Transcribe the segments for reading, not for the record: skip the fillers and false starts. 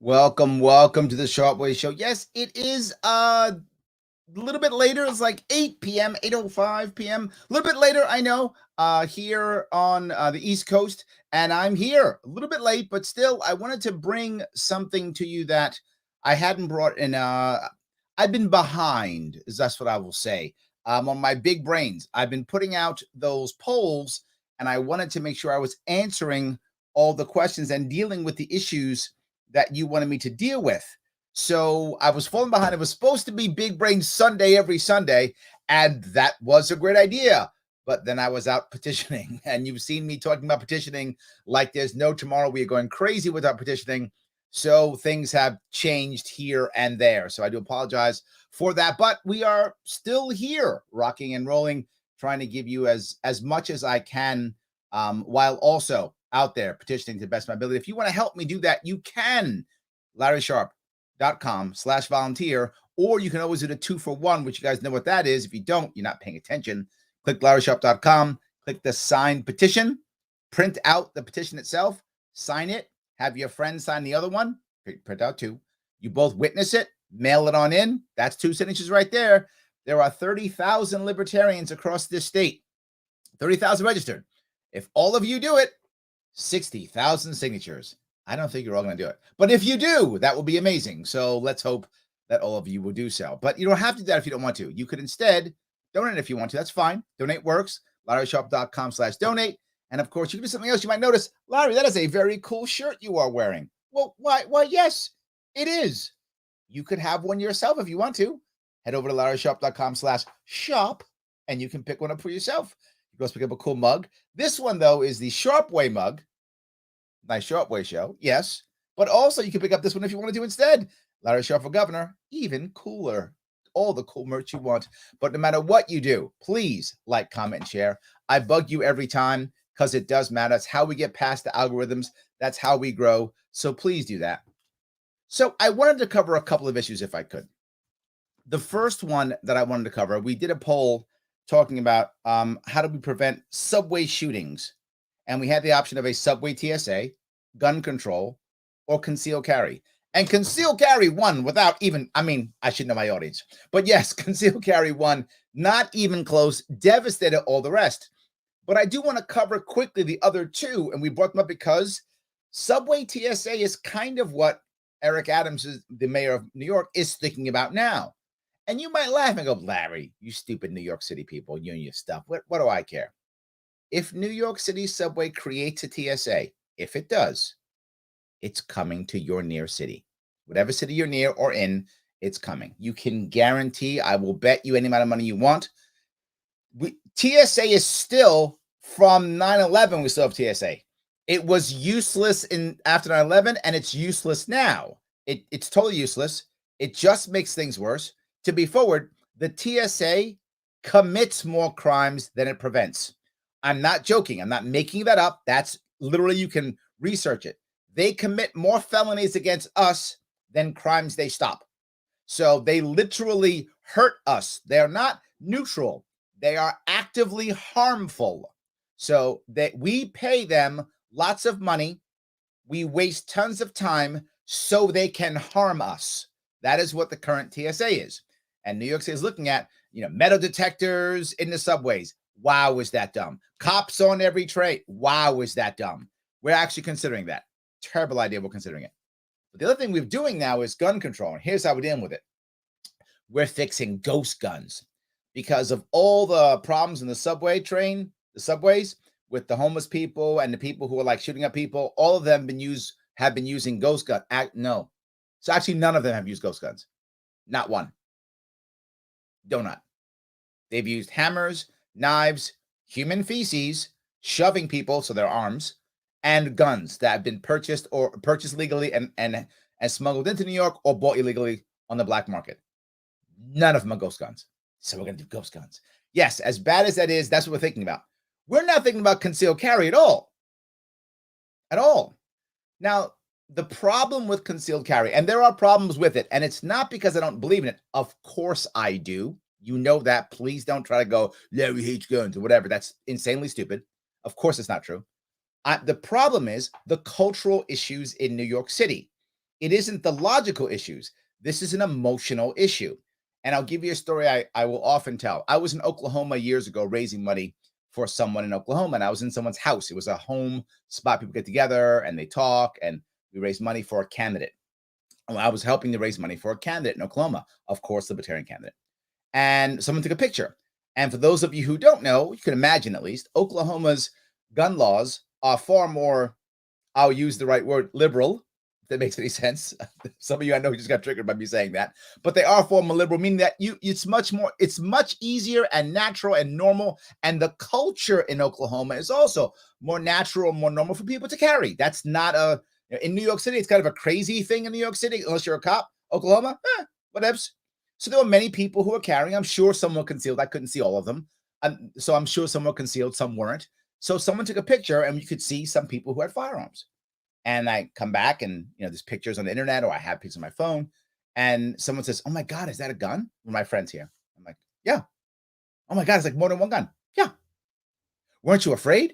Welcome to the Sharpe Show. Yes, it is a little bit later. It's like 8 p.m., 8:05 p.m. A little bit later, I know, here on the East Coast, and I'm here a little bit late, but still, I wanted to bring something to you that I hadn't brought in. I've been behind, is that's what I will say. On my big brains, I've been putting out those polls, and I wanted to make sure I was answering all the questions and dealing with the issues that you wanted me to deal with. So I was falling behind. It was supposed to be Big Brain Sunday every Sunday, and that was a great idea. But then I was out petitioning, and you've seen me talking about petitioning like there's no tomorrow. We are going crazy with our petitioning. So things have changed here and there. So I do apologize for that, but we are still here, rocking and rolling, trying to give you as much as I can, while also out there petitioning to the best of my ability. If you want to help me do that, you can. LarrySharpe.com/volunteer, or you can always do the 2-for-1, which you guys know what that is. If you don't, you're not paying attention. Click LarrySharpe.com, click the sign petition, print out the petition itself, sign it, have your friend sign the other one, print out two. You both witness it, mail it on in. That's 2 signatures right there. There are 30,000 libertarians across this state, 30,000 registered. If all of you do it, 60,000 signatures. I don't think you're all going to do it. But if you do, that will be amazing. So let's hope that all of you will do so. But you don't have to do that if you don't want to. You could instead donate if you want to. That's fine. Donate works. LarrySharpe.com/donate. And of course, you can do something else. You might notice, Larry, that is a very cool shirt you are wearing. Well, why? Yes, it is. You could have one yourself if you want to. Head over to LarrySharpe.com/shop and you can pick one up for yourself. You can also pick up a cool mug. This one, though, is the Sharpe Way mug. Nice Sharpe Way show, yes. But also, you can pick up this one if you want to do instead. Larry Sharpe for governor, even cooler. All the cool merch you want. But no matter what you do, please like, comment, and share. I bug you every time because it does matter. It's how we get past the algorithms. That's how we grow. So please do that. So I wanted to cover a couple of issues if I could. The first one that I wanted to cover, we did a poll talking about how do we prevent subway shootings. And we had the option of a subway TSA, gun control, or conceal carry. And conceal carry won without even, I should know my audience. But yes, conceal carry won, not even close, devastated all the rest. But I do want to cover quickly the other two, and we brought them up because subway TSA is kind of what Eric Adams, the mayor of New York, is thinking about now. And you might laugh and go, Larry, you stupid New York City people, you and your stuff. What do I care? If New York City subway creates a TSA, if it does, it's coming to your near city. Whatever city you're near or in, it's coming. You can guarantee, I will bet you any amount of money you want. TSA is still from 9/11, we still have TSA. It was useless after 9/11, and it's useless now. It's totally useless. It just makes things worse. To be forward, the TSA commits more crimes than it prevents. I'm not joking. I'm not making that up. That's literally, you can research it. They commit more felonies against us than crimes they stop. So they literally hurt us. They're not neutral. They are actively harmful. So that we pay them lots of money. We waste tons of time so they can harm us. That is what the current TSA is. And New York City is looking at, metal detectors in the subways. Wow, is that dumb? Cops on every train. Wow, is that dumb? We're actually considering that. Terrible idea. We're considering it. But the other thing we're doing now is gun control. And here's how we're dealing with it. We're fixing ghost guns because of all the problems in the subways with the homeless people and the people who are like shooting up people. All of them have been using ghost guns. No. So actually, none of them have used ghost guns. Not one. Donut. They've used hammers, knives, human feces, shoving people, so their arms, and guns that have been purchased legally and smuggled into New York or bought illegally on the black market. None of them are ghost guns. So we're going to do ghost guns. Yes, as bad as that is, that's what we're thinking about. We're not thinking about concealed carry at all. At all. Now, the problem with concealed carry, and there are problems with it, and it's not because I don't believe in it. Of course I do. You know that. Please don't try to go, Larry hates guns or whatever. That's insanely stupid. Of course it's not true. The problem is the cultural issues in New York City. It isn't the logical issues. This is an emotional issue. And I'll give you a story I will often tell. I was in Oklahoma years ago raising money for someone in Oklahoma, and I was in someone's house. It was a home spot. People get together and they talk, and we raise money for a candidate. And I was helping to raise money for a candidate in Oklahoma, of course, libertarian candidate. And someone took a picture. And for those of you who don't know, you can imagine at least, Oklahoma's gun laws are far more, I'll use the right word, liberal, if that makes any sense. Some of you I know just got triggered by me saying that, but they are far more liberal, meaning that it's much easier and natural and normal. And the culture in Oklahoma is also more natural, more normal for people to carry. That's not in New York City, it's kind of a crazy thing in New York City, unless you're a cop. Oklahoma, whatevs. So there were many people who were carrying. I'm sure some were concealed. I couldn't see all of them. So I'm sure some were concealed, some weren't. So someone took a picture and you could see some people who had firearms. And I come back and, there's pictures on the internet, or I have pictures on my phone. And someone says, "Oh my God, is that a gun?" One of my friends here. I'm like, "Yeah." "Oh my God, it's like more than one gun." "Yeah." "Weren't you afraid?"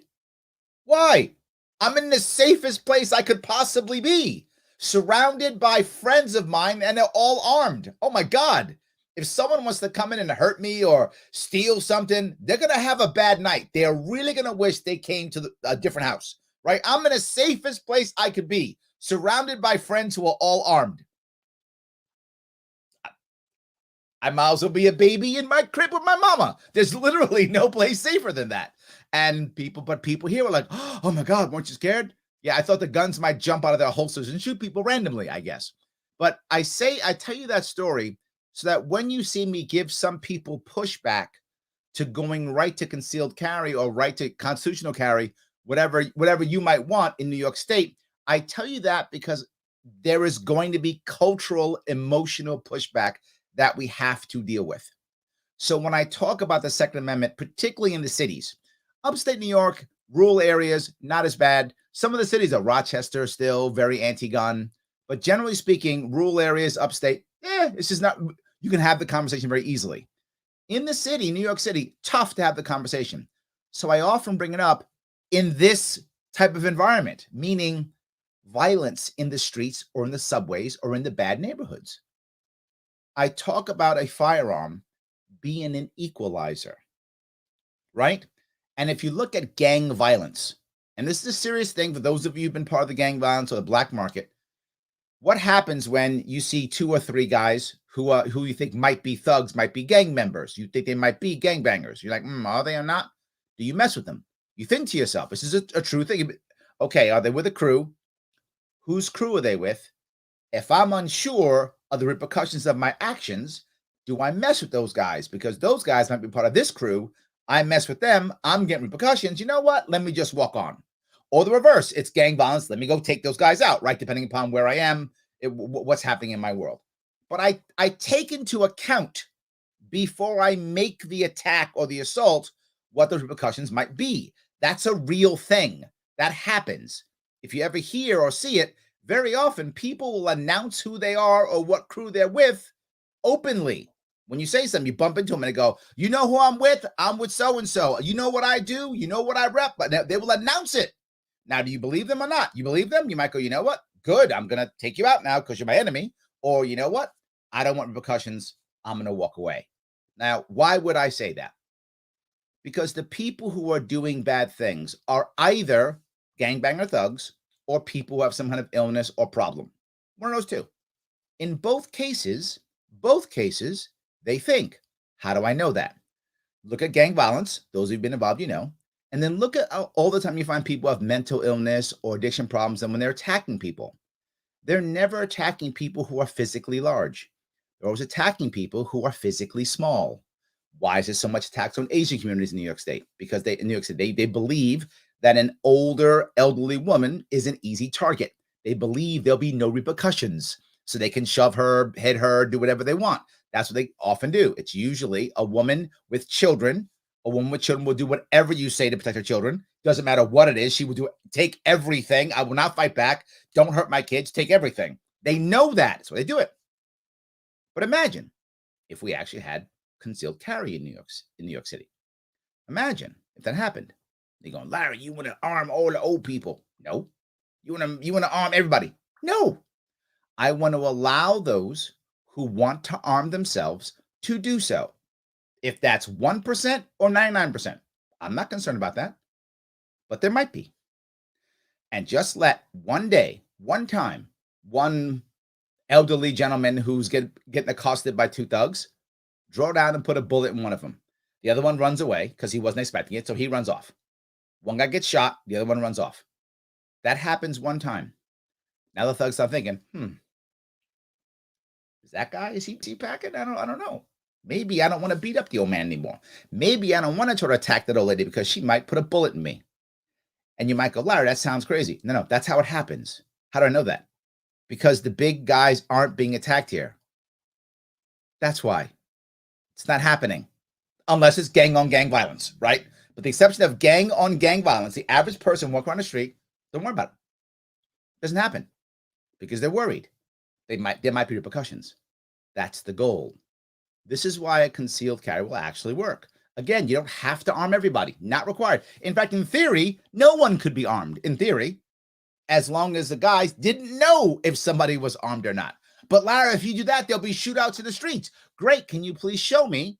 "Why? I'm in the safest place I could possibly be, surrounded by friends of mine, and they're all armed. Oh my God. If someone wants to come in and hurt me or steal something, they're going to have a bad night. They're really going to wish they came to a different house, right? I'm in the safest place I could be, surrounded by friends who are all armed. I might as well be a baby in my crib with my mama. There's literally no place safer than that. And people here were like, "Oh my God, weren't you scared?" Yeah, I thought the guns might jump out of their holsters and shoot people randomly, I guess. But I tell you that story so that when you see me give some people pushback to going right to concealed carry or right to constitutional carry, whatever you might want in New York State, I tell you that because there is going to be cultural, emotional pushback that we have to deal with. So when I talk about the Second Amendment, particularly in the cities, upstate New York, rural areas, not as bad. Some of the cities are Rochester, still very anti-gun, but generally speaking, rural areas, upstate, it's just not. You can have the conversation very easily. In the city, New York City, tough to have the conversation. So I often bring it up in this type of environment, meaning violence in the streets or in the subways or in the bad neighborhoods. I talk about a firearm being an equalizer, right? And if you look at gang violence, and this is a serious thing for those of you who've been part of the gang violence or the black market, what happens when you see 2 or 3 guys who you think might be thugs, might be gang members? You think they might be gangbangers. You're like, are they or not? Do you mess with them? You think to yourself, this is a true thing. Okay, are they with a crew? Whose crew are they with? If I'm unsure of the repercussions of my actions, do I mess with those guys? Because those guys might be part of this crew. I mess with them, I'm getting repercussions. You know what? Let me just walk on. Or the reverse, it's gang violence. Let me go take those guys out, right? Depending upon where I am, what's happening in my world. But I take into account before I make the attack or the assault what those repercussions might be. That's a real thing. That happens. If you ever hear or see it, very often people will announce who they are or what crew they're with openly. When you say something, you bump into them and they go, "You know who I'm with? I'm with so-and-so. You know what I do? You know what I rep?" But they will announce it. Now, do you believe them or not? You believe them? You might go, "You know what? Good. I'm going to take you out now because you're my enemy." Or, "You know what? I don't want repercussions. I'm going to walk away." Now, why would I say that? Because the people who are doing bad things are either gangbanger thugs or people who have some kind of illness or problem. One of those two. In both cases, they think. How do I know that? Look at gang violence. Those who've been involved, and then look at all the time you find people have mental illness or addiction problems. And when they're attacking people, they're never attacking people who are physically large. They're always attacking people who are physically small. Why is there so much attacks on Asian communities in New York State? Because in New York State, they believe that an older, elderly woman is an easy target. They believe there'll be no repercussions. So they can shove her, hit her, do whatever they want. That's what they often do. It's usually a woman with children. A woman with children will do whatever you say to protect her children. Doesn't matter what it is. She will take everything. I will not fight back. Don't hurt my kids. Take everything. They know that. So they do it. But imagine if we actually had concealed carry in New York City. Imagine if that happened. They're going, "Larry, you want to arm all the old people?" No. You want to arm everybody? No. I want to allow those who want to arm themselves to do so. If that's 1% or 99%, I'm not concerned about that, but there might be. And just let one day, one time, one elderly gentleman who's getting accosted by two thugs draw down and put a bullet in one of them. The other one runs away because he wasn't expecting it, so he runs off. One guy gets shot, the other one runs off. That happens one time. Now the thugs start thinking, is that guy, is he packing? I don't know. Maybe I don't want to beat up the old man anymore. Maybe I don't want to try to attack that old lady because she might put a bullet in me. And you might go, Larry, that sounds crazy. No, that's how it happens. How do I know that? Because the big guys aren't being attacked here. That's why. It's not happening. Unless it's gang-on-gang violence, right? But the exception of gang-on-gang violence, the average person walking around the street, don't worry about it. It doesn't happen because they're worried. There might be repercussions. That's the goal. This is why a concealed carry will actually work. Again, you don't have to arm everybody. Not required. In fact, in theory, no one could be armed, in theory, as long as the guys didn't know if somebody was armed or not. But Lara, if you do that, there'll be shootouts in the streets. Great. Can you please show me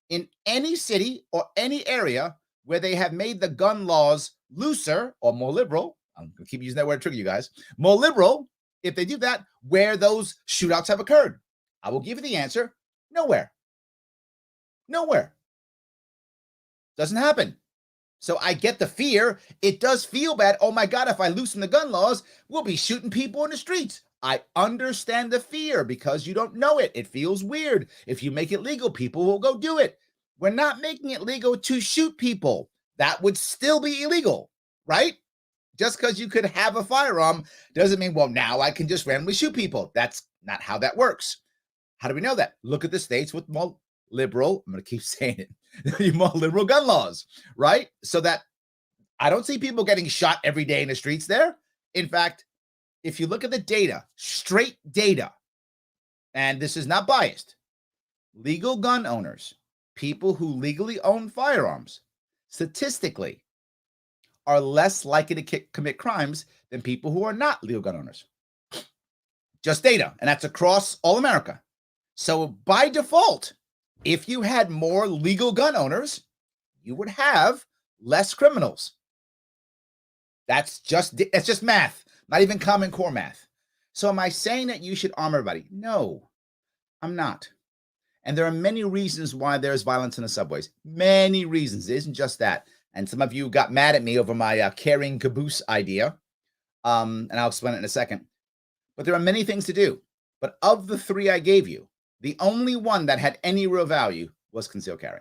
in any city or any area where they have made the gun laws looser or more liberal? I'm going to keep using that word to trigger you guys. More liberal, if they do that, where those shootouts have occurred. I will give you the answer. Nowhere. Nowhere. Doesn't happen. So I get the fear. It does feel bad. Oh my God, if I loosen the gun laws, we'll be shooting people in the streets. I understand the fear because you don't know it. It feels weird. If you make it legal, people will go do it. We're not making it legal to shoot people. That would still be illegal, right? Just because you could have a firearm doesn't mean, well, now I can just randomly shoot people. That's not how that works. How do we know that? Look at the states with more liberal, I'm going to keep saying it, more liberal gun laws, right? So that I don't see people getting shot every day in the streets there. In fact, if you look at the data, straight data, and this is not biased, legal gun owners, people who legally own firearms, statistically are less likely to commit crimes than people who are not legal gun owners. Just data, and that's across all America. So by default, if you had more legal gun owners, you would have less criminals. It's just math, not even Common Core math. So am I saying that you should arm everybody? No, I'm not. And there are many reasons why there's violence in the subways. Many reasons. It isn't just that. And some of you got mad at me over my carrying caboose idea. And I'll explain it in a second. But there are many things to do. But of the three I gave you, the only one that had any real value was concealed carry.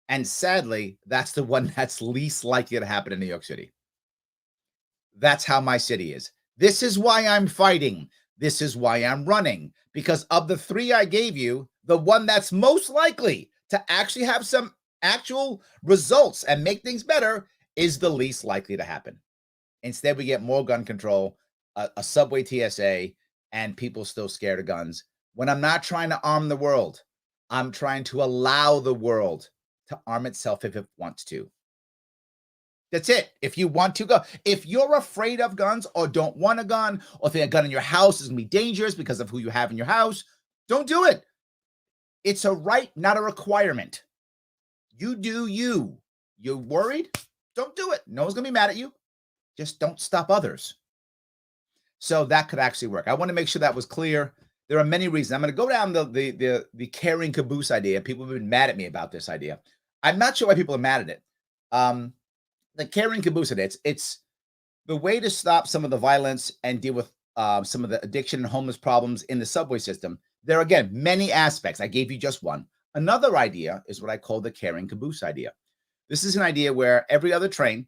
And sadly, that's the one that's least likely to happen in New York City. That's how my city is. This is why I'm fighting. This is why I'm running. Because of the three I gave you, the one that's most likely to actually have some actual results and make things better is the least likely to happen. Instead, we get more gun control, a subway TSA, and people still scared of guns. When I'm not trying to arm the world, I'm trying to allow the world to arm itself if it wants to. That's it. If you want to go, if you're afraid of guns or don't want a gun or think a gun in your house is going to be dangerous because of who you have in your house, don't do it. It's a right, not a requirement. You do you. You're worried? Don't do it. No one's going to be mad at you. Just don't stop others. So that could actually work. I want to make sure that was clear. There are many reasons. I'm going to go down the carrying caboose idea. People have been mad at me about this idea. I'm not sure why people are mad at it. The carrying caboose idea, it's the way to stop some of the violence and deal with some of the addiction and homeless problems in the subway system. There are, again, many aspects. I gave you just one. Another idea is what I call the carrying caboose idea. This is an idea where every other train,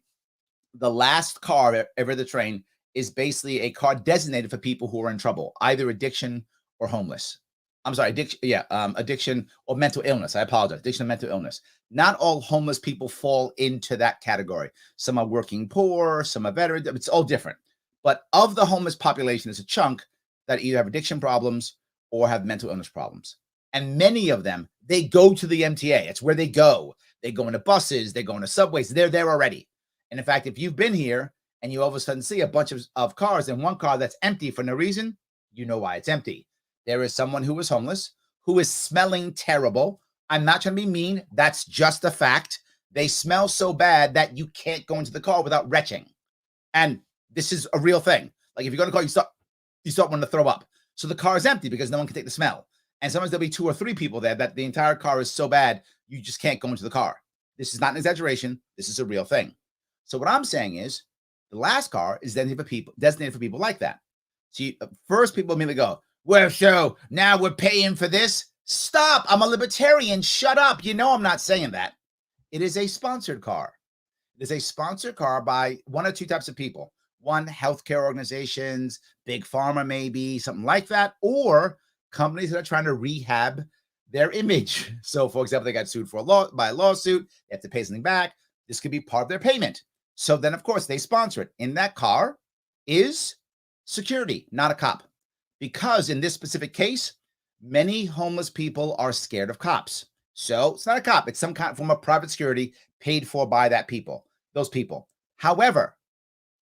the last car every other train is basically a car designated for people who are in trouble, either addiction or homeless. I'm sorry, addiction or mental illness. I apologize. Addiction and mental illness. Not all homeless people fall into that category. Some are working poor, some are veterans. It's all different. But of the homeless population, there's a chunk that either have addiction problems or have mental illness problems. And many of them, they go to the MTA. It's where they go. They go into buses. They go into subways. They're there already. And in fact, if you've been here and you all of a sudden see a bunch of cars and one car that's empty for no reason, you know why it's empty. There is someone who is homeless, who is smelling terrible. I'm not trying to be mean. That's just a fact. They smell so bad that you can't go into the car without retching. And this is a real thing. Like if you go to the car, you start wanting to throw up. So the car is empty because no one can take the smell. And sometimes there'll be 2 or 3 people there that the entire car is so bad, you just can't go into the car. This is not an exaggeration. This is a real thing. So what I'm saying is the last car is designated for people like that. So first people immediately go, well, so now we're paying for this? Stop. I'm a libertarian. Shut up. You know I'm not saying that. It is a sponsored car. It is a sponsored car by 1 or 2 types of people. One, healthcare organizations, big pharma maybe, something like that, or companies that are trying to rehab their image. So, for example, they got sued by a lawsuit. They have to pay something back. This could be part of their payment. So then, of course, they sponsor it. In that car is security, not a cop. Because in this specific case, many homeless people are scared of cops. So it's not a cop. It's some kind of form of private security paid for by those people. However,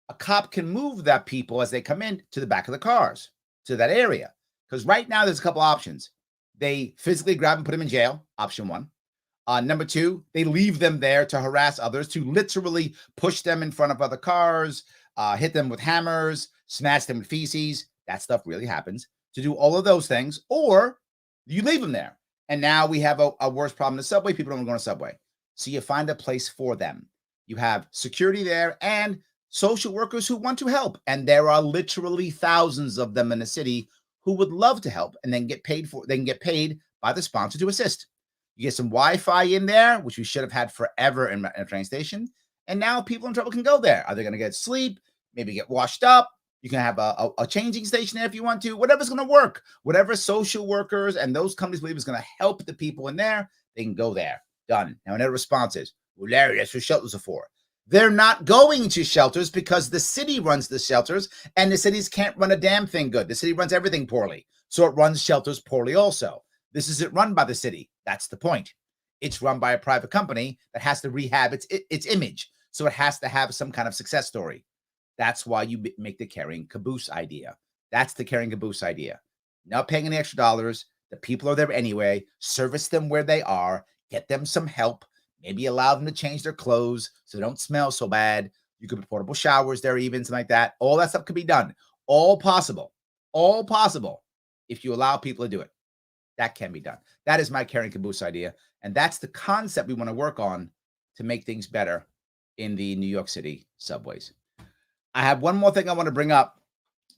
a cop can move that people as they come in to the back of the cars, to that area. Because right now there's a couple options. They physically grab and put them in jail, option 1. Number 2, they leave them there to harass others, to literally push them in front of other cars, hit them with hammers, smash them with feces. That stuff really happens. To do all of those things, or you leave them there. And now we have a worse problem in the subway. People don't go on the subway. So you find a place for them. You have security there and social workers who want to help. And there are literally thousands of them in the city who would love to help and then get paid for. They can get paid by the sponsor to assist. You get some Wi-Fi in there, which we should have had forever in a train station. And now people in trouble can go there. Are they going to get sleep? Maybe get washed up? You can have a changing station there if you want to. Whatever's going to work. Whatever social workers and those companies believe is going to help the people in there, they can go there. Done. Now, another response is, well, Larry, that's what shelters are for. They're not going to shelters because the city runs the shelters, and the cities can't run a damn thing good. The city runs everything poorly. So it runs shelters poorly also. This isn't run by the city. That's the point. It's run by a private company that has to rehab its image. So it has to have some kind of success story. That's why you make the carrying caboose idea. That's the carrying caboose idea. Not paying any extra dollars. The people are there anyway. Service them where they are. Get them some help. Maybe allow them to change their clothes so they don't smell so bad. You could put portable showers there, even something like that. All that stuff could be done. All possible. All possible if you allow people to do it. That can be done. That is my carrying caboose idea. And that's the concept we want to work on to make things better in the New York City subways. I have one more thing I want to bring up,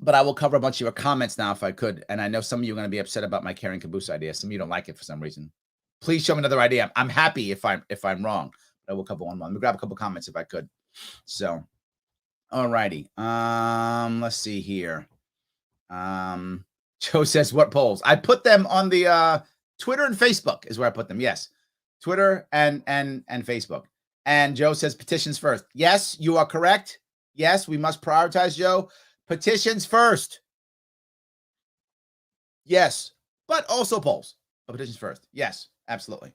but I will cover a bunch of your comments now if I could. And I know some of you are going to be upset about my carrying caboose idea. Some of you don't like it for some reason. Please show me another idea. I'm happy if I'm wrong, but I will cover one more. Let me grab a couple comments if I could. So, all righty. Let's see here. Joe says, what polls? I put them on the Twitter and Facebook is where I put them. Yes. Twitter and Facebook. And Joe says petitions first. Yes, you are correct. Yes, we must prioritize, Joe. Petitions first. Yes, but also polls. But petitions first. Yes, absolutely.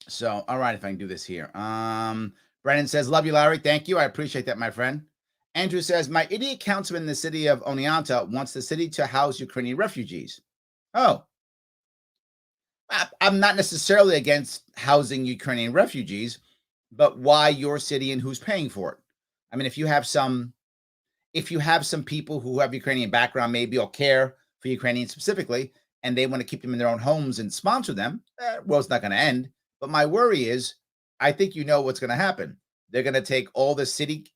So, all right, if I can do this here. Brennan says, love you, Larry. Thank you. I appreciate that, my friend. Andrew says, my idiot councilman in the city of Oneonta wants the city to house Ukrainian refugees. Oh. I'm not necessarily against housing Ukrainian refugees, but why your city and who's paying for it? I mean, if you have some people who have Ukrainian background, maybe, or care for Ukrainians specifically, and they want to keep them in their own homes and sponsor them, world's not going to end. But my worry is, I think you know what's going to happen. They're going to take all the city.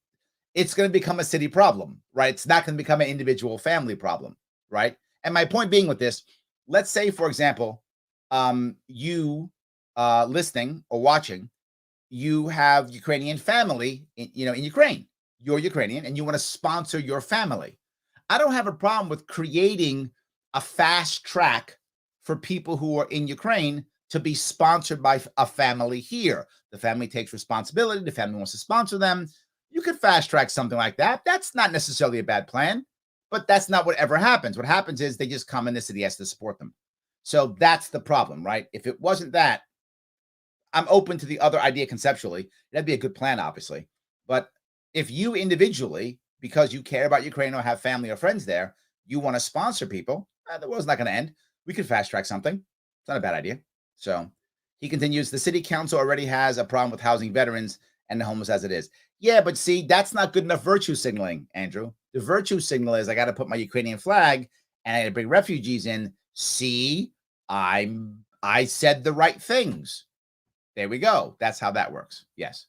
It's going to become a city problem, right? It's not going to become an individual family problem, right? And my point being with this, let's say, for example, you listening or watching, you have Ukrainian family, in Ukraine. You're Ukrainian and you want to sponsor your family. I don't have a problem with creating a fast track for people who are in Ukraine to be sponsored by a family here. The family takes responsibility. The family wants to sponsor them. You could fast track something like that. That's not necessarily a bad plan, but that's not what ever happens. What happens is they just come and the city has to support them. So that's the problem, right? If it wasn't that, I'm open to the other idea conceptually. That'd be a good plan, obviously. But if you individually, because you care about Ukraine or have family or friends there, you want to sponsor people, the world's not going to end. We could fast track something. It's not a bad idea. So he continues, the city council already has a problem with housing veterans and the homeless as it is. Yeah, but see, that's not good enough virtue signaling, Andrew. The virtue signal is I got to put my Ukrainian flag and I got to bring refugees in. See, I said the right things. There we go. That's how that works. Yes.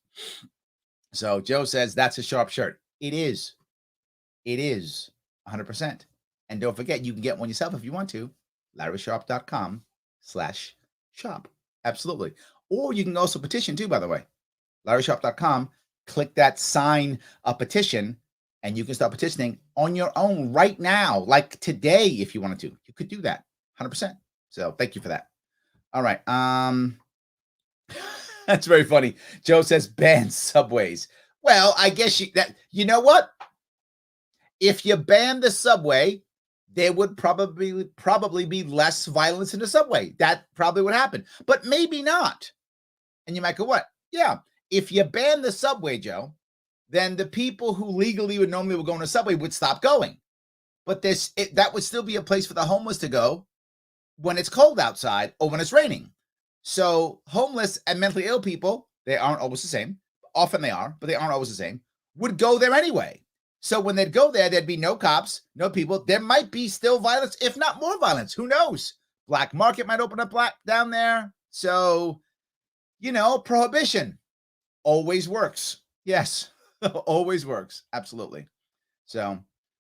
So Joe says that's a Sharpe shirt. It is. It is 100%. And don't forget, you can get one yourself if you want to. LarrySharpe.com/shop. Absolutely. Or you can also petition too, by the way. LarrySharpe.com. Click that sign a petition and you can start petitioning on your own right now. Like today, if you wanted to. You could do that 100%. So thank you for that. All right. That's very funny. Joe says ban subways. Well, I guess you know what? If you ban the subway, there would probably be less violence in the subway. That probably would happen, but maybe not. And you might go, what? Yeah. If you ban the subway, Joe, then the people who legally would normally go on the subway would stop going. But that would still be a place for the homeless to go when it's cold outside or when it's raining. So homeless and mentally ill people, they aren't always the same. Often they are, but they aren't always the same, would go there anyway. So when they'd go there, there'd be no cops, no people. There might be still violence, if not more violence. Who knows? Black market might open up down there. So, prohibition always works. Yes, always works. Absolutely. So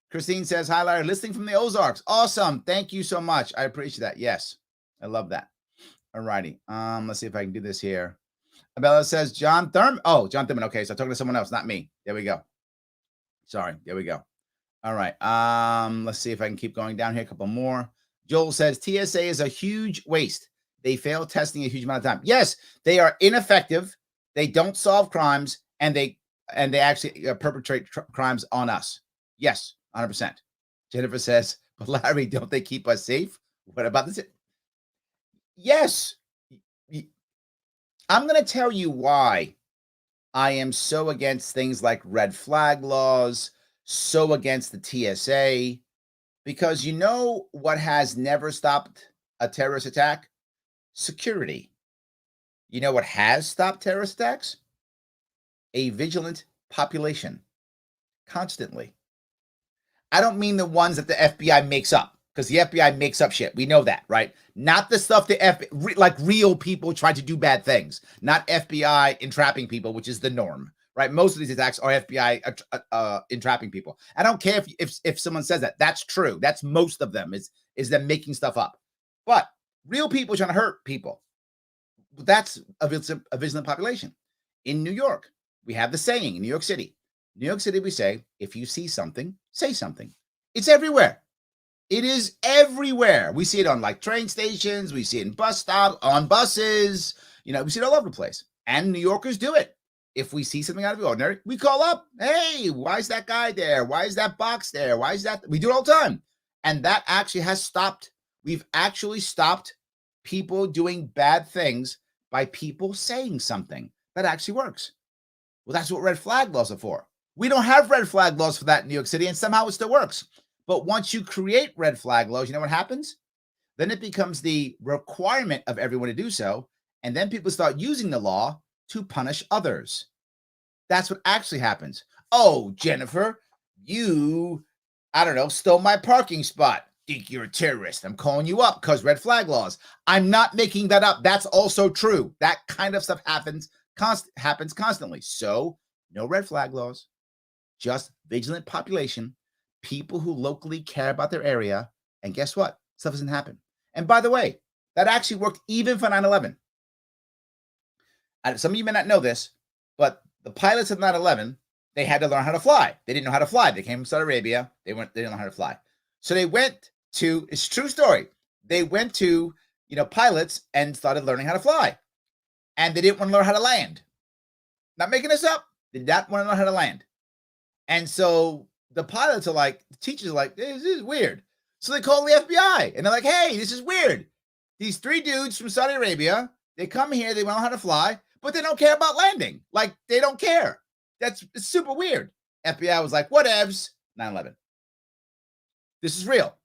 Christine says, hi, Larry, listening from the Ozarks. Awesome. Thank you so much. I appreciate that. Yes, I love that. All righty. Let's see if I can do this here. Abella says, John Thurman. Oh, John Thurman. Okay, so I'm talking to someone else, not me. There we go. Sorry. There we go. All right. Let's see if I can keep going down here. A couple more. Joel says, TSA is a huge waste. They fail testing a huge amount of time. Yes, they are ineffective. They don't solve crimes, and they actually perpetrate crimes on us. Yes, 100%. Jennifer says, but Larry, don't they keep us safe? What about this? Yes. I'm going to tell you why I am so against things like red flag laws, so against the TSA, because you know what has never stopped a terrorist attack? Security. You know what has stopped terrorist attacks? A vigilant population. Constantly. I don't mean the ones that the FBI makes up, because the FBI makes up shit. We know that, right? Not the stuff like real people trying to do bad things. Not FBI entrapping people, which is the norm, right? Most of these attacks are FBI entrapping people. I don't care if someone says that. That's true. That's most of them is them making stuff up. But real people trying to hurt people, that's a vigilant population. In New York, we have the saying in New York City. New York City, we say, if you see something, say something. It's everywhere. It is everywhere. We see it on like train stations. We see it in bus stops, on buses. We see it all over the place. And New Yorkers do it. If we see something out of the ordinary, we call up. Hey, why is that guy there? Why is that box there? Why is that? We do it all the time. And that actually has stopped. We've actually stopped people doing bad things by people saying something. That actually works. Well, that's what red flag laws are for. We don't have red flag laws for that in New York City, and somehow it still works. But once you create red flag laws, you know what happens? Then it becomes the requirement of everyone to do so. And then people start using the law to punish others. That's what actually happens. Oh, Jennifer, you, stole my parking spot. Think you're a terrorist. I'm calling you up because red flag laws. I'm not making that up. That's also true. That kind of stuff happens constantly. So no red flag laws, just vigilant population, people who locally care about their area. And guess what? Stuff doesn't happen. And by the way, that actually worked even for 9/11. Some of you may not know this, but the pilots of 9/11, they had to learn how to fly. They didn't know how to fly. They came from Saudi Arabia. They didn't know how to fly. So they went to, it's a true story. They went to, pilots and started learning how to fly. And they didn't want to learn how to land. Not making this up. They did not want to learn how to land. And so the pilots are like, the teachers are like, this is weird. So they call the FBI and they're like, hey, this is weird. These 3 dudes from Saudi Arabia, they come here, they want to know how to fly, but they don't care about landing. Like, they don't care. It's super weird. FBI was like, whatevs, 9/11. This is real.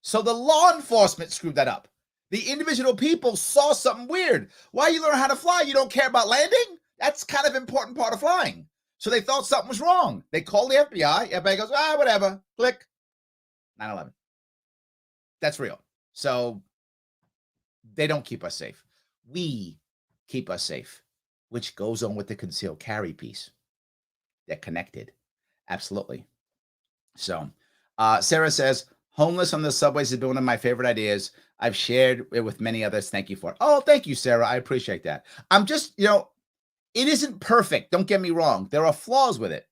So the law enforcement screwed that up. The individual people saw something weird. Why you learn how to fly? You don't care about landing? That's kind of important part of flying. So they thought something was wrong. They called the FBI. FBI goes, whatever. Click. 9/11. That's real. So they don't keep us safe. We keep us safe, which goes on with the concealed carry piece. They're connected. Absolutely. So Sarah says, homeless on the subways has been one of my favorite ideas. I've shared it with many others. Thank you for it. Oh, thank you, Sarah. I appreciate that. I'm just, it isn't perfect. Don't get me wrong. There are flaws with it,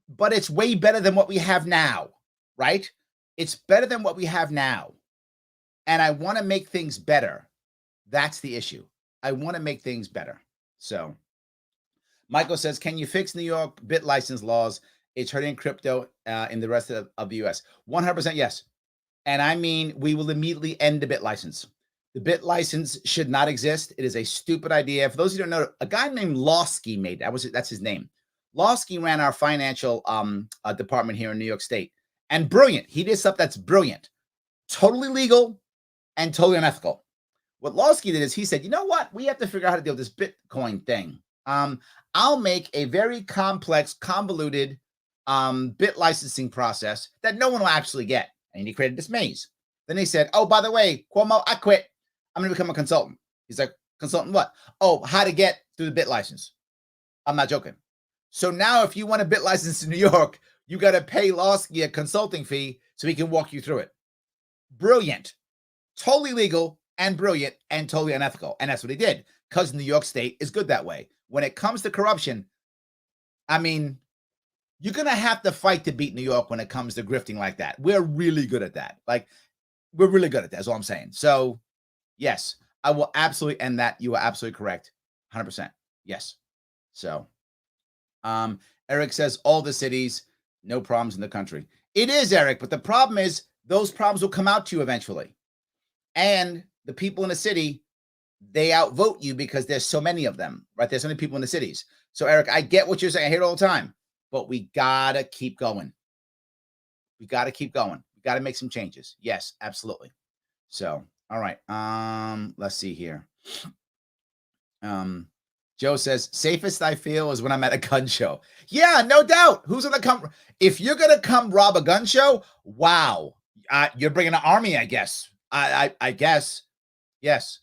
but it's way better than what we have now, right? It's better than what we have now. And I want to make things better. That's the issue. I want to make things better. So Michael says, can you fix New York bit license laws? It's hurting crypto in the rest of the U.S. 100% yes. And I mean, we will immediately end the bit license. The bit license should not exist. It is a stupid idea. For those who don't know, a guy named Lawsky made that. That's his name. Lawsky ran our financial department here in New York State. And brilliant. He did stuff that's brilliant. Totally legal and totally unethical. What Lawsky did is he said, you know what? We have to figure out how to deal with this Bitcoin thing. I'll make a very complex, convoluted bit licensing process that no one will actually get. And he created this maze. Then he said, oh, by the way, Cuomo, I quit. I'm going to become a consultant. He's like, consultant what? Oh, how to get through the bit license. I'm not joking. So now if you want a bit license in New York, you got to pay Lawsky a consulting fee so he can walk you through it. Brilliant. Totally legal and brilliant and totally unethical. And that's what he did because New York State is good that way. When it comes to corruption, I mean, you're going to have to fight to beat New York when it comes to grifting like that. We're really good at that. We're really good at that is all I'm saying. So, yes, I will absolutely end that. You are absolutely correct. 100%. Yes. So, Eric says all the cities, no problems in the country. It is, Eric, but the problem is those problems will come out to you eventually. And the people in the city, they outvote you because there's so many of them, right? There's so many people in the cities. So, Eric, I get what you're saying. I hear it all the time, but we got to keep going. We got to keep going. We got to make some changes. Yes, absolutely. So, all right. Let's see here. Joe says, safest I feel is when I'm at a gun show. Yeah, no doubt. Who's going to come? If you're going to come rob a gun show, wow. You're bringing an army, I guess. I guess. Yes.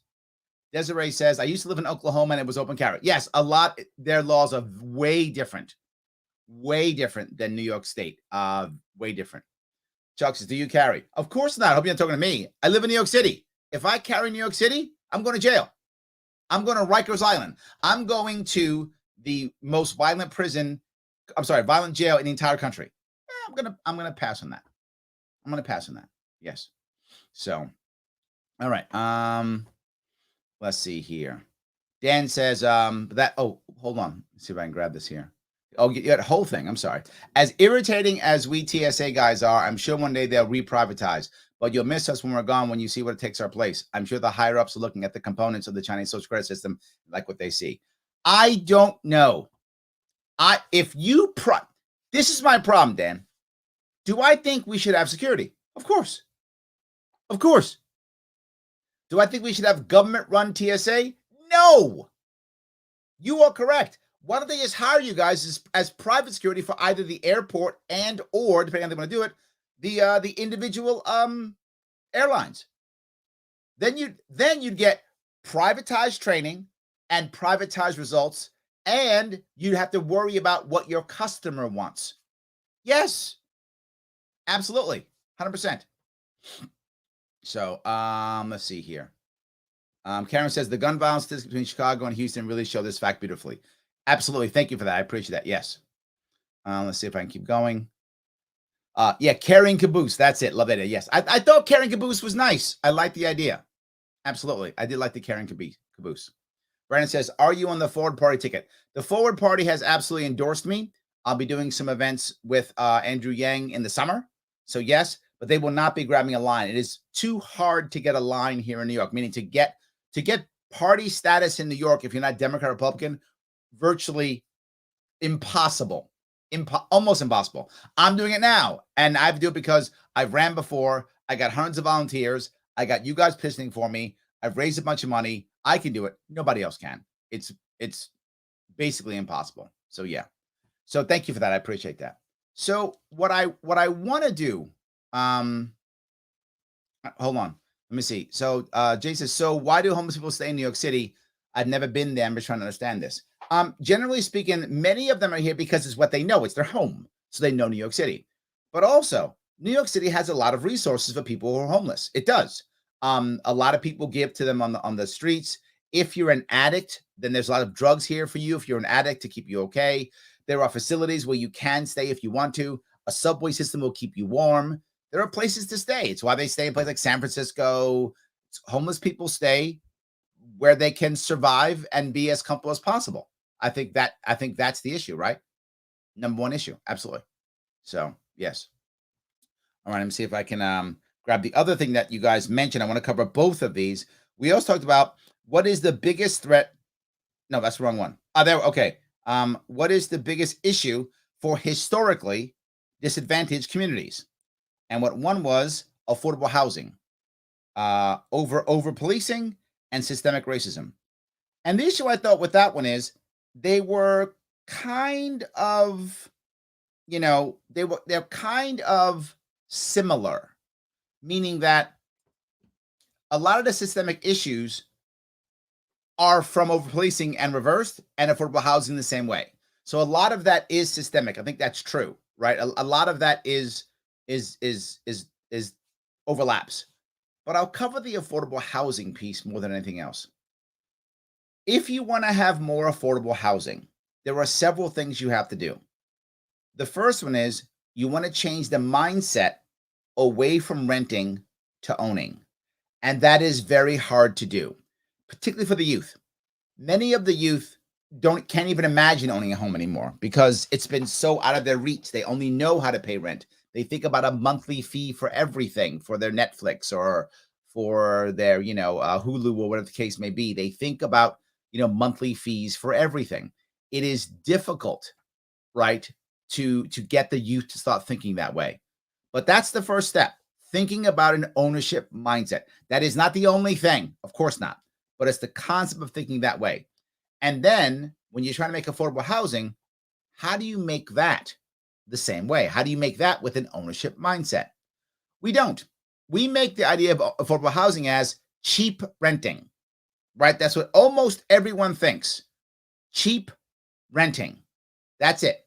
Desiree says, I used to live in Oklahoma and it was open carry. Yes, a lot. Their laws are way different than New York State. Way different. Chuck says, do you carry? Of course not. I hope you're not talking to me. I live in New York City. If I carry New York City, I'm going to jail. I'm going to Rikers Island. I'm going to the most violent violent jail in the entire country. I'm going to pass on that. I'm going to pass on that. Yes. So, all right. Let's see here. Dan says hold on. Let's see if I can grab this here. Oh, you got the whole thing. I'm sorry. As irritating as we TSA guys are, I'm sure one day they'll reprivatize, but you'll miss us when we're gone when you see what it takes our place. I'm sure the higher ups are looking at the components of the Chinese social credit system like what they see. I don't know. This is my problem, Dan. Do I think we should have security? Of course. Of course. Do I think we should have government-run TSA? No. You are correct. Why don't they just hire you guys as private security for either the airport or depending on how they want to do it, the individual airlines? Then you'd get privatized training and privatized results, and you'd have to worry about what your customer wants. Yes, absolutely, 100%. So let's see here. Karen says the gun violence statistics between Chicago and Houston really show this fact beautifully. Absolutely. Thank you for that. I appreciate that. Yes. Let's see if I can keep going. Yeah, carrying caboose. That's it. Love that. Yes. I thought carrying caboose was nice. I like the idea. Absolutely. I did like the carrying caboose. Brandon says, are you on the Forward Party ticket? The Forward Party has absolutely endorsed me. I'll be doing some events with Andrew Yang in the summer. So yes, but they will not be grabbing a line. It is too hard to get a line here in New York, meaning to get party status in New York if you're not Democrat or Republican, virtually impossible. almost impossible. I'm doing it now, and I have to do it because I've ran before. I got hundreds of volunteers. I got you guys petitioning for me. I've raised a bunch of money. I can do it. Nobody else can. It's basically impossible. So yeah. So thank you for that. I appreciate that. So what I want to do, hold on. Let me see. So Jay says, so why do homeless people stay in New York City? I've never been there. I'm just trying to understand this. Generally speaking, many of them are here because it's what they know. It's their home. So they know New York City. But also, New York City has a lot of resources for people who are homeless. It does. A lot of people give to them on the streets. If you're an addict, then there's a lot of drugs here for you. If you're an addict, to keep you okay. There are facilities where you can stay if you want to. A subway system will keep you warm. There are places to stay. It's why they stay in places like San Francisco. Homeless people stay where they can survive and be as comfortable as possible. I think that's the issue, right? Number one issue. Absolutely. So, yes. All right, let me see if I can grab the other thing that you guys mentioned. I want to cover both of these. We also talked about what is the biggest threat. No, that's the wrong one. Okay. What is the biggest issue for historically disadvantaged communities? And what one was affordable housing, over policing and systemic racism. And the issue I thought with that one is they were kind of, they're kind of similar, meaning that a lot of the systemic issues are from over policing and reversed, and affordable housing the same way. So a lot of that is systemic. I think that's true, right? A lot of that is overlaps. But I'll cover the affordable housing piece more than anything else. If you want to have more affordable housing, there are several things you have to do. The first one is you want to change the mindset away from renting to owning. And that is very hard to do, particularly for the youth. Many of the youth can't even imagine owning a home anymore because it's been so out of their reach. They only know how to pay rent. They think about a monthly fee for everything, for their Netflix or for their, Hulu or whatever the case may be. They think about, monthly fees for everything. It is difficult, right, to get the youth to start thinking that way. But that's the first step, thinking about an ownership mindset. That is not the only thing, of course not, but it's the concept of thinking that way. And then when you're trying to make affordable housing, how do you make that the same way? How do you make that with an ownership mindset? We don't. We make the idea of affordable housing as cheap renting, right? That's what almost everyone thinks. Cheap renting. That's it,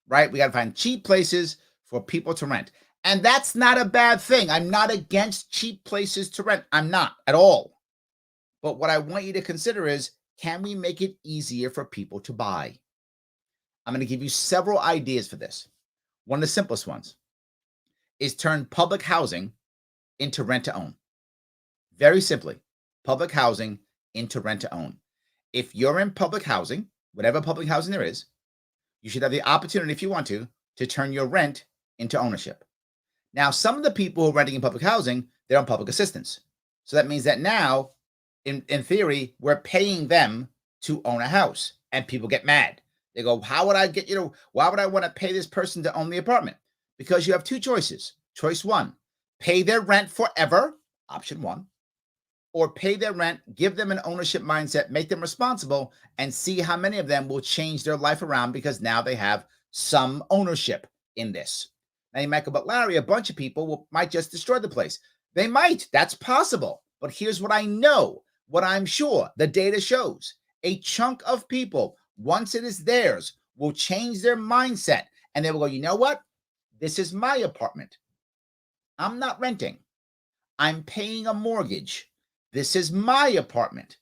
right? We got to find cheap places for people to rent. And that's not a bad thing. I'm not against cheap places to rent. I'm not at all. But what I want you to consider is, can we make it easier for people to buy? I'm going to give you several ideas for this. One of the simplest ones is turn public housing into rent to own. Very simply, public housing into rent to own. If you're in public housing, whatever public housing there is, you should have the opportunity, if you want to turn your rent into ownership. Now, some of the people who are renting in public housing, they're on public assistance. So that means that now, in theory, we're paying them to own a house, and people get mad. They go, how would I why would I want to pay this person to own the apartment? Because you have two choices. Choice one, pay their rent forever, option one, or pay their rent, give them an ownership mindset, make them responsible, and see how many of them will change their life around because now they have some ownership in this. Now you might go, but Larry, a bunch of people might just destroy the place. They might. That's possible. But here's what I know, what I'm sure the data shows. A chunk of people, once it is theirs, will change their mindset and they will go, you know what? This is my apartment. I'm not renting. I'm paying a mortgage. This is my apartment.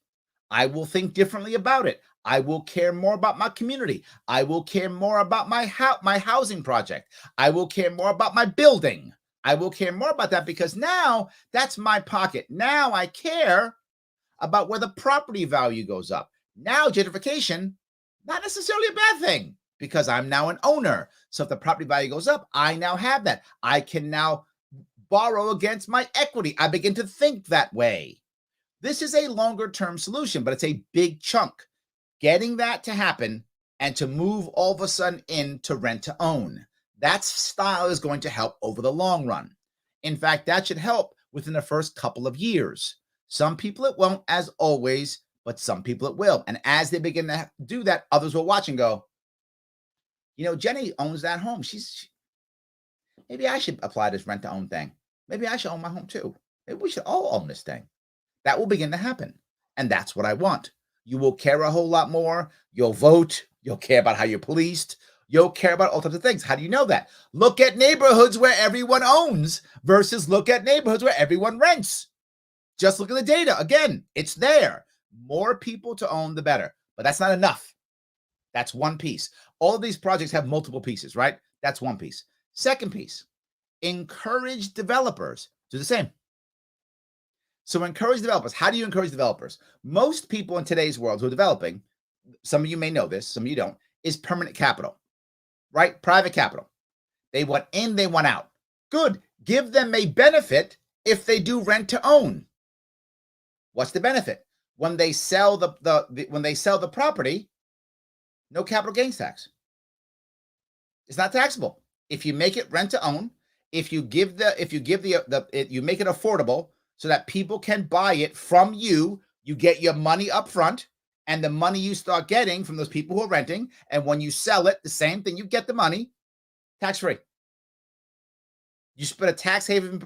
I will think differently about it. I will care more about my community. I will care more about my housing project. I will care more about my building. I will care more about that because now that's my pocket. Now I care about where the property value goes up. Now gentrification, not necessarily a bad thing because I'm now an owner. So if the property value goes up, I now have that. I can now borrow against my equity. I begin to think that way. This is a longer term solution, but it's a big chunk. Getting that to happen and to move all of a sudden into rent to own. That style is going to help over the long run. In fact, that should help within the first couple of years. Some people it won't, as always, but some people it will. And as they begin to do that, others will watch and go, Jenny owns that home. Maybe I should apply this rent to own thing. Maybe I should own my home too. Maybe we should all own this thing. That will begin to happen. And that's what I want. You will care a whole lot more. You'll vote. You'll care about how you're policed. You'll care about all types of things. How do you know that? Look at neighborhoods where everyone owns versus look at neighborhoods where everyone rents. Just look at the data. Again, it's there. More people to own, the better. But that's not enough. That's one piece. All of these projects have multiple pieces, right? That's one piece. Second piece, encourage developers to do the same. So encourage developers. How do you encourage developers? Most people in today's world who are developing, some of you may know this, some of you don't, is permanent capital, right? Private capital. They want in, they want out. Good. Give them a benefit if they do rent to own. What's the benefit? When they sell the property, no capital gains tax. It's not taxable. If you make it rent to own, if you make it affordable so that people can buy it from you, you get your money up front, and the money you start getting from those people who are renting, and when you sell it, the same thing, you get the money tax-free. You split a tax haven.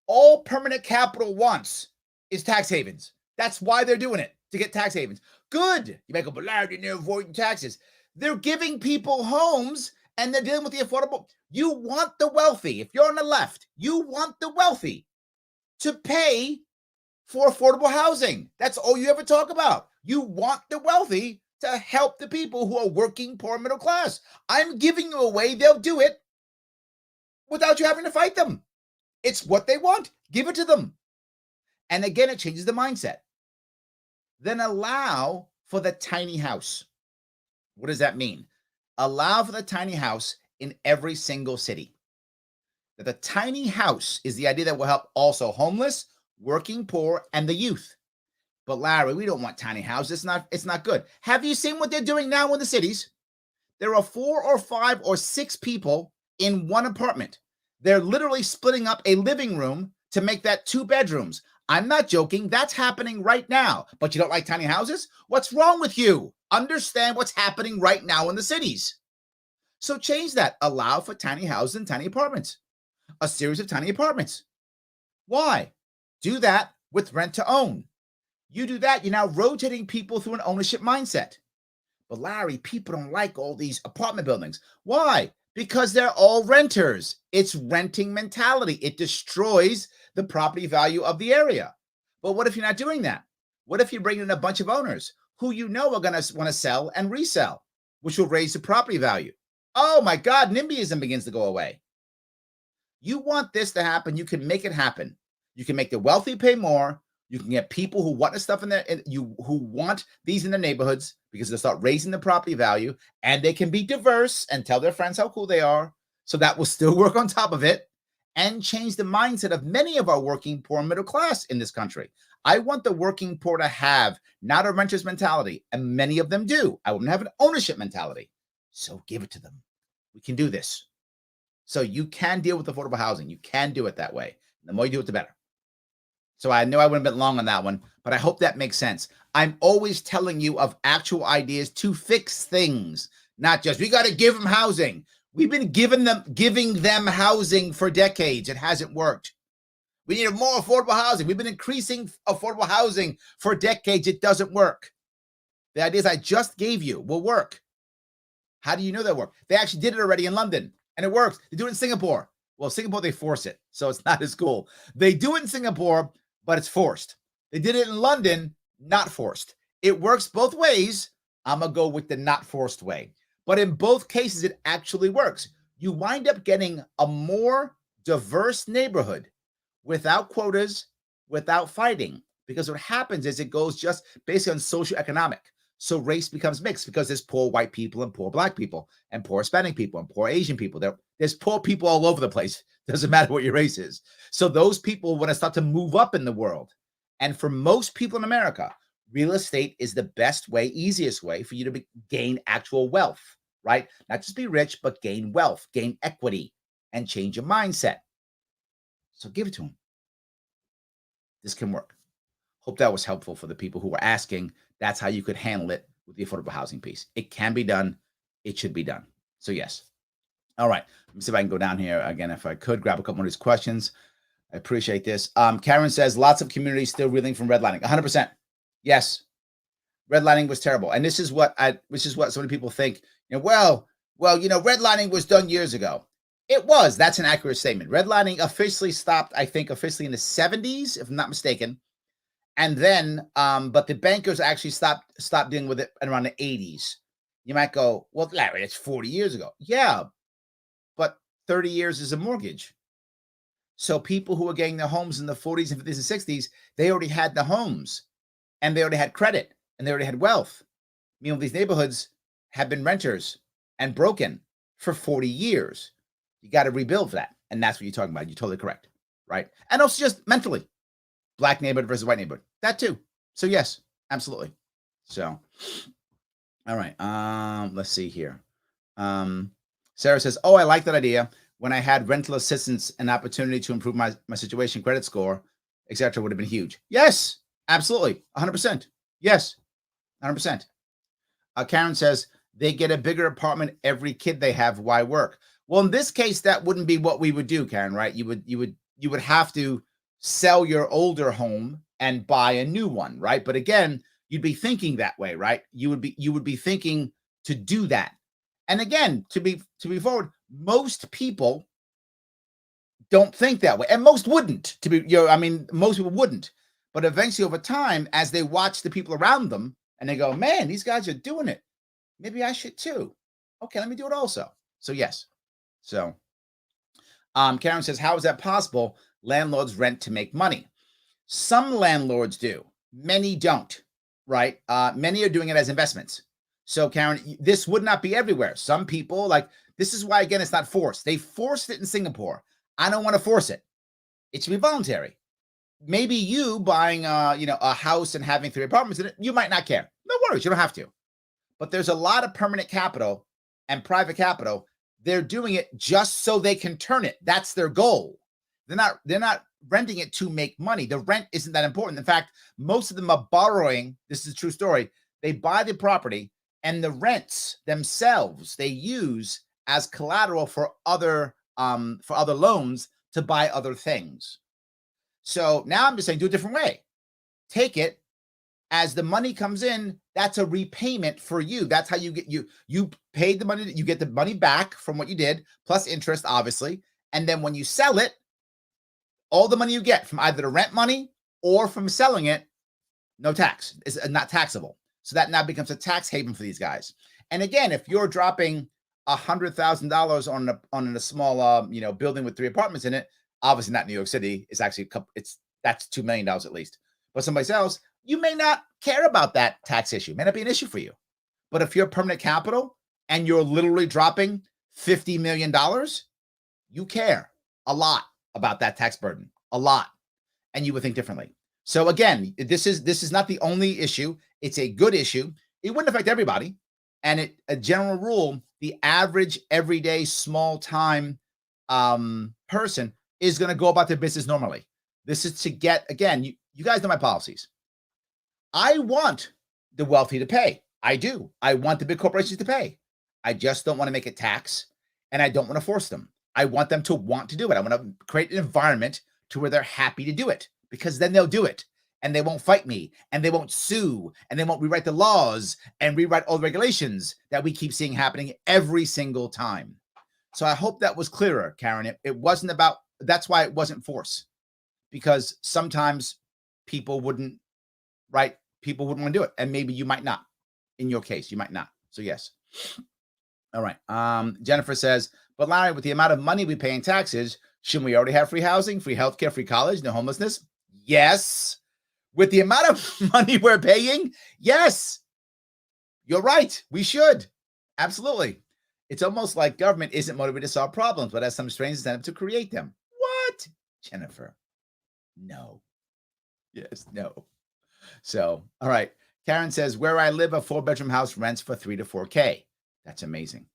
All permanent capital wants is tax havens. That's why they're doing it, to get tax havens. Good. You make a ballad, you're avoiding taxes. They're giving people homes, and they're dealing with the affordable. You want the wealthy. If you're on the left, you want the wealthy to pay for affordable housing. That's all you ever talk about. You want the wealthy to help the people who are working, poor, middle class. I'm giving you a way they'll do it without you having to fight them. It's what they want. Give it to them. And again, it changes the mindset. Then allow for the tiny house. What does that mean? Allow for the tiny house in every single city. That the tiny house is the idea that will help also homeless, working poor, and the youth. But Larry, we don't want tiny houses. It's not good. Have you seen what they're doing now in the cities? There are 4 or 5 or 6 people in one apartment. They're literally splitting up a living room to make that 2 bedrooms. I'm not joking. That's happening right now. But you don't like tiny houses? What's wrong with you? Understand what's happening right now in the cities. So change that. Allow for tiny houses and tiny apartments. A series of tiny apartments. Why? Do that with rent to own. You do that, you're now rotating people through an ownership mindset. But Larry, people don't like all these apartment buildings. Why? Because they're all renters. It's renting mentality. It destroys the property value of the area. But what if you're not doing that? What if you bring in a bunch of owners who you know are going to want to sell and resell, which will raise the property value? Oh my God, NIMBYism begins to go away. You want this to happen, you can make it happen. You can make the wealthy pay more. You can get people who want this stuff who want these in their neighborhoods because they'll start raising the property value, and they can be diverse and tell their friends how cool they are. So that will still work on top of it and change the mindset of many of our working poor and middle class in this country. I want the working poor to have not a renter's mentality, and many of them do. I want them to have an ownership mentality. So give it to them. We can do this. So you can deal with affordable housing. You can do it that way. The more you do it, the better. So I know I went a bit long on that one, but I hope that makes sense. I'm always telling you of actual ideas to fix things, not just, we got to give them housing. We've been giving them housing for decades. It hasn't worked. We need more affordable housing. We've been increasing affordable housing for decades. It doesn't work. The ideas I just gave you will work. How do you know that work? They actually did it already in London, and it works. They do it in Singapore. Well, Singapore, they force it, so it's not as cool. They do it in Singapore, but it's forced. They did it in London, not forced. It works both ways. I'm going to go with the not forced way. But in both cases, it actually works. You wind up getting a more diverse neighborhood without quotas, without fighting. Because what happens is it goes just basically on socioeconomic. So race becomes mixed because there's poor white people and poor black people and poor Hispanic people and poor Asian people. There's poor people all over the place. Doesn't matter what your race is. So those people want to start to move up in the world. And for most people in America, Real estate is the best way, easiest way for you to gain actual wealth, right? Not just be rich, but gain wealth, gain equity, and change your mindset. So give it to them. This can work. Hope that was helpful for the people who were asking. That's how you could handle it with the affordable housing piece. It can be done. It should be done. So yes. All right. Let me see if I can go down here again. If I could grab a couple more of these questions. I appreciate this. Karen says lots of communities still reeling from redlining. 100%. Yes. Redlining was terrible. And this is what so many people think, redlining was done years ago. It was. That's an accurate statement. Redlining officially stopped, I think, officially in the 70s, if I'm not mistaken. And then, but the bankers actually stopped dealing with it around the 80s. You might go, well, Larry, it's 40 years ago. Yeah, but 30 years is a mortgage. So people who were getting their homes in the 40s and 50s and 60s, they already had the homes, and they already had credit, and they already had wealth. Meanwhile, these neighborhoods have been renters and broken for 40 years. You got to rebuild for that. And that's what you're talking about. You're totally correct, right? And also just mentally. Black neighborhood versus white neighborhood. That too. So yes, absolutely. So, all right. Let's see here. Sarah says, "Oh, I like that idea. When I had rental assistance, an opportunity to improve my situation, credit score, etc., would have been huge." Yes, absolutely, 100%. Yes, 100%. Karen says they get a bigger apartment every kid they have. Why work? Well, in this case, that wouldn't be what we would do, Karen. Right? You would have to sell your older home and buy a new one, right? But again, you'd be thinking that way, right? You would be thinking to do that. And again, to be forward, most people don't think that way, and most wouldn't. Most people wouldn't. But eventually, over time, as they watch the people around them, and they go, "Man, these guys are doing it. Maybe I should too. Okay, let me do it also." So yes. So, Karen says, "How is that possible? Landlords rent to make money." Some landlords do. Many don't, right? Many are doing it as investments. So, Karen, this would not be everywhere. Some people, this is why, again, it's not forced. They forced it in Singapore. I don't want to force it. It should be voluntary. Maybe you buying, a house and having 3 apartments in it, you might not care. No worries. You don't have to. But there's a lot of permanent capital and private capital. They're doing it just so they can turn it. That's their goal. They're not renting it to make money. The rent isn't that important. In fact, most of them are borrowing. This is a true story. They buy the property, and the rents themselves they use as collateral for other loans to buy other things. So now I'm just saying, do it a different way. Take it as the money comes in. That's a repayment for you. That's how you get you paid the money. You get the money back from what you did plus interest, obviously. And then when you sell it, all the money you get from either the rent money or from selling it, no tax. It's not taxable. So that now becomes a tax haven for these guys. And again, if you're dropping $100,000 on a small building with 3 apartments in it, obviously not New York City. It's actually that's $2 million at least. But someplace else, you may not care about that tax issue. It may not be an issue for you. But if you're permanent capital and you're literally dropping $50 million, you care a lot about that tax burden, a lot, and you would think differently. So again, this is not the only issue. It's a good issue. It wouldn't affect everybody. And a general rule, the average everyday small time person is going to go about their business normally. This is to get, again, you guys know my policies. I want the wealthy to pay. I do. I want the big corporations to pay. I just don't want to make it tax, and I don't want to force them. I want them to want to do it. I want to create an environment to where they're happy to do it, because then they'll do it, and they won't fight me, and they won't sue, and they won't rewrite the laws and rewrite all the regulations that we keep seeing happening every single time. So I hope that was clearer, Karen. It wasn't about, that's why it wasn't force, because sometimes people wouldn't want to do it. And maybe you might not. In your case, you might not. So yes. All right. Jennifer says, but Larry, with the amount of money we pay in taxes, shouldn't we already have free housing, free healthcare, free college, no homelessness? Yes. With the amount of money we're paying, yes. You're right. We should. Absolutely. It's almost like government isn't motivated to solve problems, but has some strange incentive to create them. What? Jennifer. No. Yes, no. So, all right. Karen says, where I live, a 4-bedroom house rents for 3 to 4K. That's amazing.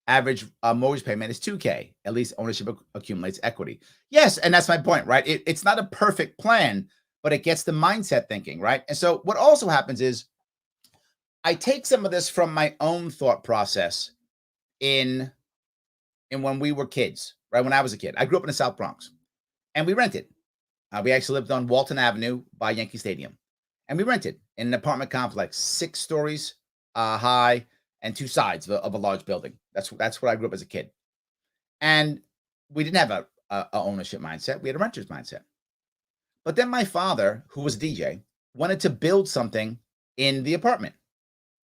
Average mortgage payment is 2K. At least ownership accumulates equity. Yes, and that's my point, right? It's not a perfect plan, but it gets the mindset thinking, right? And so what also happens is I take some of this from my own thought process in when we were kids, right? When I was a kid. I grew up in the South Bronx, and we rented. We actually lived on Walton Avenue by Yankee Stadium, and we rented in an apartment complex, 6 stories high and 2 sides of a large building. That's where I grew up as a kid, and we didn't have a ownership mindset. We had a renter's mindset. But then my father, who was a DJ, wanted to build something in the apartment,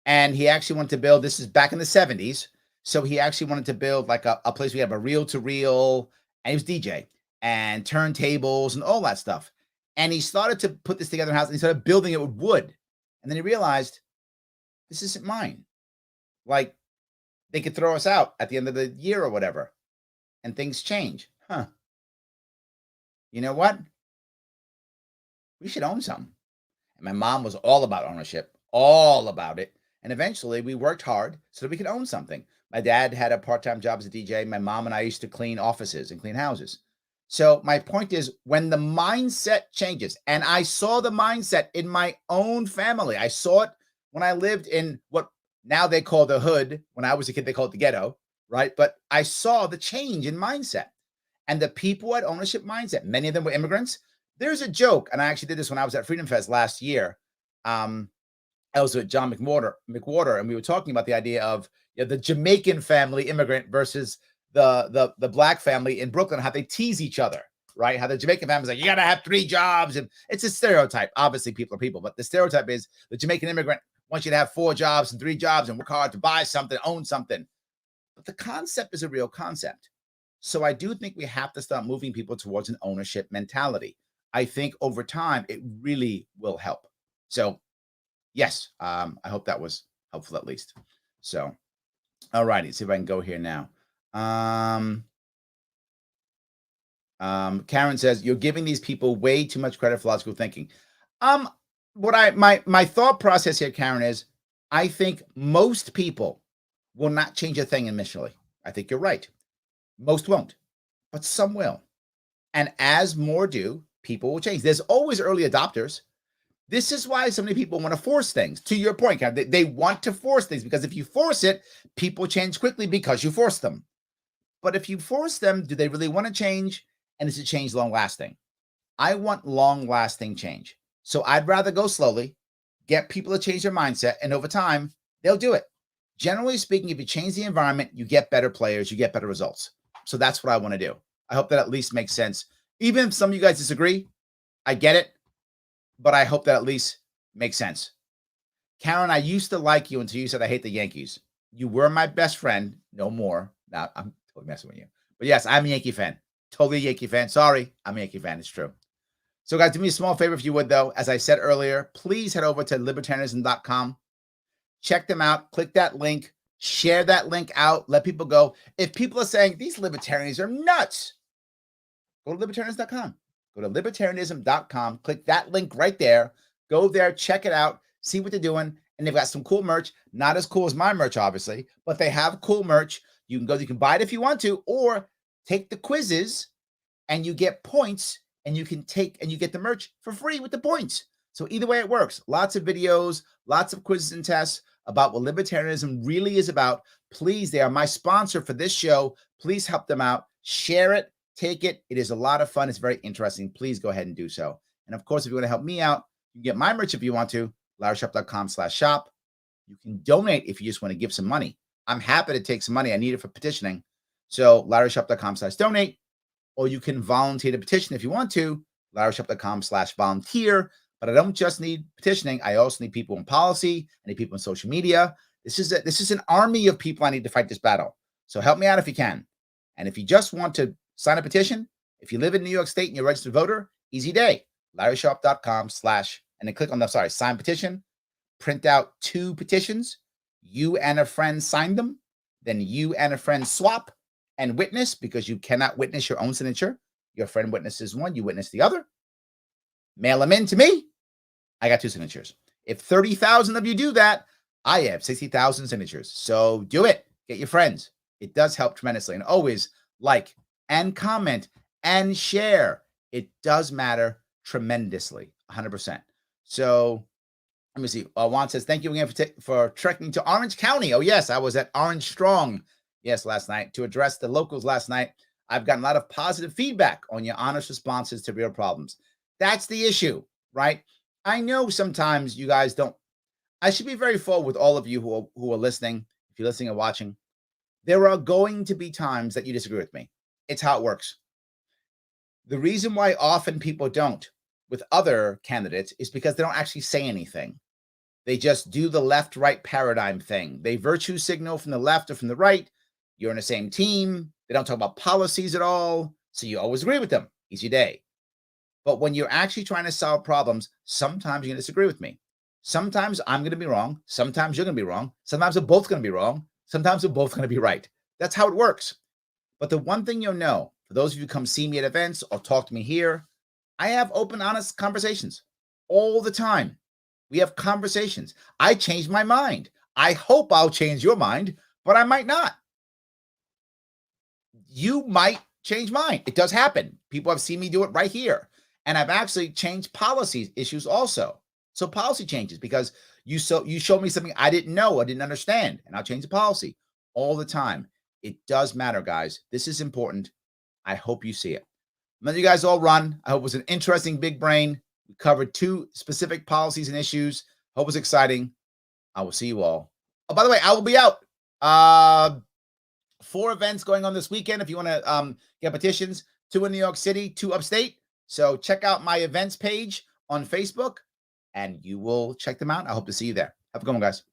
and he actually wanted to build. This is back in the 70s, so he actually wanted to build like a place we have a reel to reel, and he was DJ and turntables and all that stuff. And he started to put this together in a house, and he started building it with wood. And then he realized this isn't mine. Like, they could throw us out at the end of the year or whatever, and things change. Huh. You know what? We should own some. And my mom was all about ownership, all about it. And eventually we worked hard so that we could own something. My dad had a part-time job as a DJ. My mom and I used to clean offices and clean houses. So my point is, when the mindset changes, and I saw the mindset in my own family. I saw it when I lived in what now they call the hood. When I was a kid, they called it the ghetto, right? But I saw the change in mindset. And the people had ownership mindset. Many of them were immigrants. There's a joke, and I actually did this when I was at Freedom Fest last year. I was with John McWhorter, and we were talking about the idea of the Jamaican family immigrant versus the Black family in Brooklyn, how they tease each other, right? How the Jamaican family's like, you got to have 3 jobs. And it's a stereotype. Obviously, people are people, but the stereotype is the Jamaican immigrant wants you to have 4 jobs and 3 jobs and work hard to buy something, own something. But the concept is a real concept. So I do think we have to start moving people towards an ownership mentality. I think over time, it really will help. So yes, I hope that was helpful at least. So, all righty, see if I can go here now. Karen says, you're giving these people way too much credit for logical thinking. My thought process here, Karen, is I think most people will not change a thing initially. I think you're right. Most won't, but some will. And as more do, people will change. There's always early adopters. This is why so many people want to force things. To your point, Karen, they want to force things because if you force it, people change quickly because you force them. But if you force them, do they really want to change? And is it change long-lasting? I want long-lasting change. So I'd rather go slowly, get people to change their mindset, and over time, they'll do it. Generally speaking, if you change the environment, you get better players, you get better results. So that's what I want to do. I hope that at least makes sense. Even if some of you guys disagree, I get it, but I hope that at least makes sense. Karen, I used to like you until you said I hate the Yankees. You were my best friend. No more. Now, I'm totally messing with you. But yes, I'm a Yankee fan. Totally a Yankee fan. Sorry, I'm a Yankee fan. It's true. So guys, do me a small favor if you would, though. As I said earlier, please head over to libertarianism.com. Check them out. Click that link. Share that link out. Let people go. If people are saying, these libertarians are nuts, go to libertarianism.com. Go to libertarianism.com. Click that link right there. Go there. Check it out. See what they're doing. And they've got some cool merch. Not as cool as my merch, obviously, but they have cool merch. You can go. You can buy it if you want to, or take the quizzes and you get points, and you can take and you get the merch for free with the points. So either way it works. Lots of videos, lots of quizzes and tests about what libertarianism really is about. Please, they are my sponsor for this show. Please help them out. Share it. Take it. It is a lot of fun. It's very interesting. Please go ahead and do so. And of course, if you want to help me out, you can get my merch if you want to, LarrySharpe.com/shop. You can donate if you just want to give some money. I'm happy to take some money. I need it for petitioning. So LarrySharpe.com/donate, or you can volunteer to petition if you want to, LarrySharpe.com/volunteer. But I don't just need petitioning. I also need people in policy. I need people in social media. This is an army of people I need to fight this battle. So help me out if you can. And if you just want to sign a petition, if you live in New York State and you're a registered voter, easy day. LarrySharpe.com/ and then click on the sign petition. Print out 2 petitions. You and a friend sign them. Then you and a friend swap and witness, because you cannot witness your own signature. Your friend witnesses one, you witness the other. Mail them in to me. I got 2 signatures. If 30,000 of you do that, I have 60,000 signatures. So do it. Get your friends. It does help tremendously. And always like and comment and share. It does matter tremendously, 100%. So let me see. Juan says, thank you again for trekking to Orange County. Oh, yes, I was at Orange Strong, yes, last night to address the locals last night. I've gotten a lot of positive feedback on your honest responses to real problems. That's the issue, right? I know sometimes you guys don't. I should be very full with all of you who are listening. If you're listening and watching, there are going to be times that you disagree with me. It's how it works. The reason why often people don't with other candidates is because they don't actually say anything. They just do the left-right paradigm thing. They virtue signal from the left or from the right. You're in the same team. They don't talk about policies at all. So you always agree with them. Easy day. But when you're actually trying to solve problems, sometimes you're going to disagree with me. Sometimes I'm going to be wrong. Sometimes you're going to be wrong. Sometimes we're both going to be wrong. Sometimes we're both going to be right. That's how it works. But the one thing you'll know, for those of you who come see me at events or talk to me here, I have open, honest conversations all the time. We have conversations. I change my mind. I hope I'll change your mind, but I might not. You might change mine. It does happen. People have seen me do it right here. And I've actually changed policy issues also. So policy changes because you showed me something I didn't know, I didn't understand, and I'll change the policy all the time. It does matter, guys. This is important. I hope you see it. Let you guys all run. I hope it was an interesting big brain. We covered 2 specific policies and issues. Hope it was exciting. I will see you all. Oh, by the way, I will be out. 4 events going on this weekend. If you want to get petitions, 2 in New York City, 2 upstate. So check out my events page on Facebook and you will check them out. I hope to see you there. Have a good one, guys.